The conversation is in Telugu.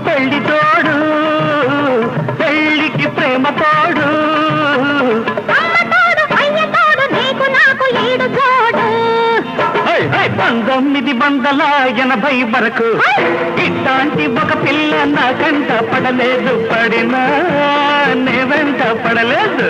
పెళ్లి తోడు పెళ్లికి ప్రేమ తోడు 1980 వరకు ఇట్లాంటి ఒక పిల్ల నా కంట పడలేదు పడినా నే వెంట పడలేదు